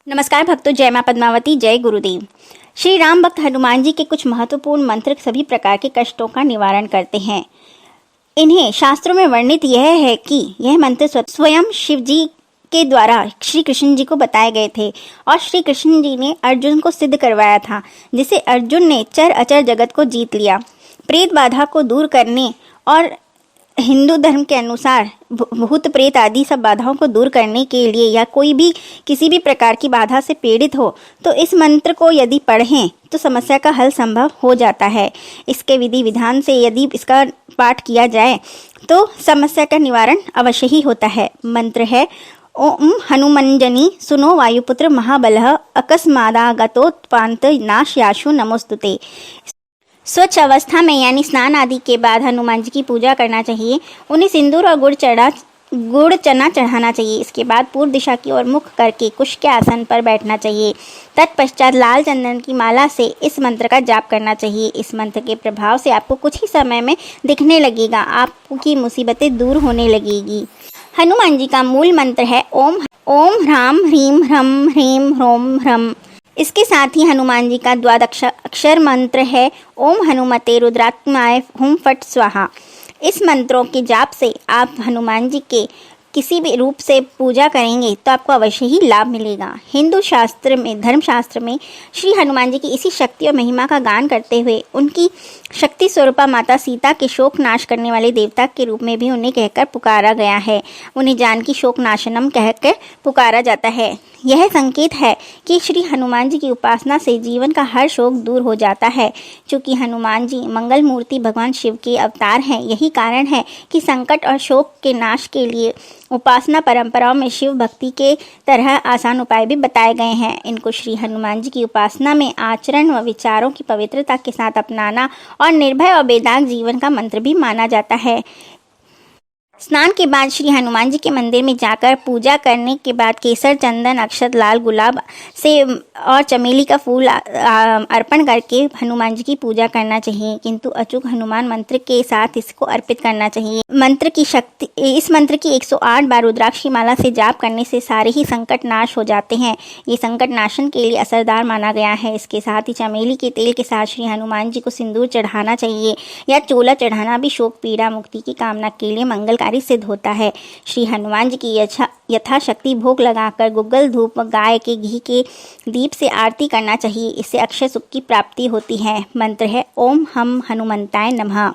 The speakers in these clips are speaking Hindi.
नमस्कार भक्तों, जय मां पद्मावती, जय गुरुदेव। श्री राम भक्त हनुमान जी के कुछ महत्वपूर्ण मंत्र सभी प्रकार के कष्टों का निवारण करते हैं। इन्हें शास्त्रों में वर्णित यह है कि यह मंत्र स्वयं शिव जी के द्वारा श्री कृष्ण जी को बताए गए थे और श्री कृष्ण जी ने अर्जुन को सिद्ध करवाया था, जिसे अर्जुन ने चर अचर जगत को जीत लिया। प्रेत बाधा को दूर करने और हिंदू धर्म के अनुसार भूत प्रेत आदि सब बाधाओं को दूर करने के लिए या कोई भी किसी भी प्रकार की बाधा से पीड़ित हो तो इस मंत्र को यदि पढ़ें तो समस्या का हल संभव हो जाता है। इसके विधि विधान से यदि इसका पाठ किया जाए तो समस्या का निवारण अवश्य ही होता है। मंत्र है ओम हनुमंजनी सुनो वायुपुत्र महाबलः अकस्मादागतोत्पात नाशयाशु नमोस्तुते। स्वच्छ अवस्था में यानी स्नान आदि के बाद हनुमान जी की पूजा करना चाहिए। उन्हें सिंदूर और गुड़ चना चढ़ाना चाहिए। इसके बाद पूर्व दिशा की ओर मुख करके कुश के आसन पर बैठना चाहिए। तत्पश्चात लाल चंदन की माला से इस मंत्र का जाप करना चाहिए। इस मंत्र के प्रभाव से आपको कुछ ही समय में दिखने लगेगा, आपकी मुसीबतें दूर होने लगेगी। हनुमान जी का मूल मंत्र है ओम ह्राम ह्रीम ह्रम ह्रीम ह्रोम ह्रम। इसके साथ ही हनुमान जी का द्वादशाक्षर मंत्र है ओम हनुमते रुद्रात्माय हुम फट स्वाहा। इस मंत्रों के जाप से आप हनुमान जी के किसी भी रूप से पूजा करेंगे तो आपको अवश्य ही लाभ मिलेगा। हिंदू शास्त्र में, धर्मशास्त्र में श्री हनुमान जी की इसी शक्ति और महिमा का गान करते हुए उनकी शक्ति स्वरूपा माता सीता के शोक नाश करने वाले देवता के रूप में भी उन्हें कहकर पुकारा गया है। उन्हें जानकी शोक नाशनम कहकर पुकारा जाता है। यह संकेत है कि श्री हनुमान जी की उपासना से जीवन का हर शोक दूर हो जाता है। क्योंकि हनुमान जी मंगल मूर्ति भगवान शिव के अवतार हैं, यही कारण है कि संकट और शोक के नाश के लिए उपासना परंपराओं में शिव भक्ति के तरह आसान उपाय भी बताए गए हैं। इनको श्री हनुमान जी की उपासना में आचरण व विचारों की पवित्रता के साथ अपनाना और निर्भय और बेदाग जीवन का मंत्र भी माना जाता है। स्नान के बाद श्री हनुमान जी के मंदिर में जाकर पूजा करने के बाद केसर, चंदन, अक्षत, लाल गुलाब से और चमेली का फूल अर्पण करके हनुमान जी की पूजा करना चाहिए, किंतु अचूक हनुमान मंत्र के साथ इसको अर्पित करना चाहिए। मंत्र की शक्ति, इस मंत्र की 108 बार रुद्राक्ष की माला से जाप करने से सारे ही संकट नाश हो जाते हैं। ये संकट नाशन के लिए असरदार माना गया है। इसके साथ ही चमेली के तेल के साथ श्री हनुमान जी को सिंदूर चढ़ाना चाहिए या चोला चढ़ाना भी शोक पीड़ा मुक्ति की कामना के लिए मंगलकारी सिद्ध होता है। श्री हनुमान जी की यथाशक्ति भोग लगाकर गुग्गल, धूप व गाय के घी के दीप से आरती करना चाहिए। इससे अक्षय सुख की प्राप्ति होती है। मंत्र है ओम हम हनुमंताय नमः।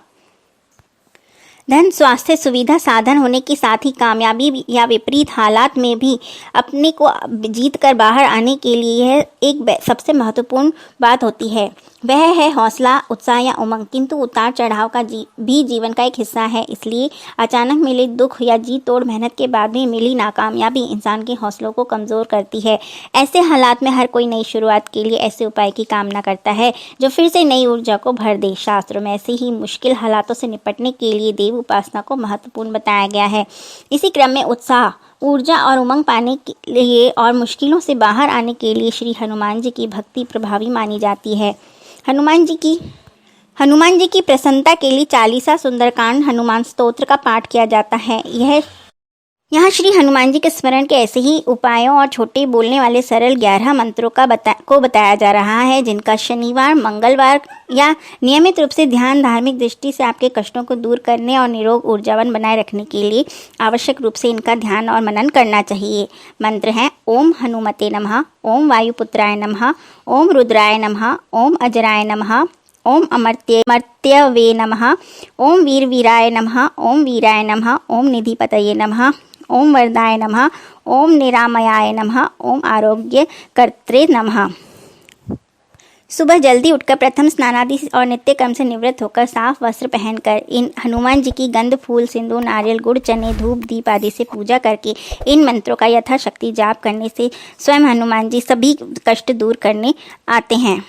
धन, स्वास्थ्य, सुविधा, साधन होने के साथ ही कामयाबी या विपरीत हालात में भी अपने को जीत कर बाहर आने के लिए यह एक सबसे महत्वपूर्ण बात होती है। वह है हौसला, उत्साह या उमंग। किंतु उतार चढ़ाव का भी जीवन का एक हिस्सा है। इसलिए अचानक मिले दुख या जी तोड़ मेहनत के बाद भी मिली नाकामयाबी इंसान के हौसलों को कमज़ोर करती है। ऐसे हालात में हर कोई नई शुरुआत के लिए ऐसे उपाय की कामना करता है जो फिर से नई ऊर्जा को भर दे। शास्त्रों में ऐसे ही मुश्किल हालातों से निपटने के लिए देव उपासना को महत्वपूर्ण बताया गया है। इसी क्रम में उत्साह, ऊर्जा और उमंग पाने के लिए और मुश्किलों से बाहर आने के लिए श्री हनुमान जी की भक्ति प्रभावी मानी जाती है। हनुमान जी की प्रसन्नता के लिए चालीसा, सुंदरकांड, हनुमान स्तोत्र का पाठ किया जाता है। यहाँ श्री हनुमान जी के स्मरण के ऐसे ही उपायों और छोटे बोलने वाले सरल 11 मंत्रों को बताया जा रहा है, जिनका शनिवार, मंगलवार या नियमित रूप से ध्यान धार्मिक दृष्टि से आपके कष्टों को दूर करने और निरोग ऊर्जावान बनाए रखने के लिए आवश्यक रूप से इनका ध्यान और मनन करना चाहिए। मंत्र हैं ओम हनुमते नमः, ओम वायुपुत्राय नमः, ओम रुद्राय नमः, ओम अजराय नमः, ओम अमर्त्यवे नमः, ओम वीरवीराय नमः, ओम वीराय नमः, ओम निधिपतये नमः, ओम वरदाय नमः, ओम निरामयाय नमः, ओम आरोग्य कर्त्रे नमः। सुबह जल्दी उठकर प्रथम स्नानादि और नित्य कर्म से निवृत्त होकर साफ वस्त्र पहनकर इन हनुमान जी की गंध, फूल, सिंदूर, नारियल, गुड़, चने, धूप, दीप आदि से पूजा करके इन मंत्रों का यथाशक्ति जाप करने से स्वयं हनुमान जी सभी कष्ट दूर करने आते हैं।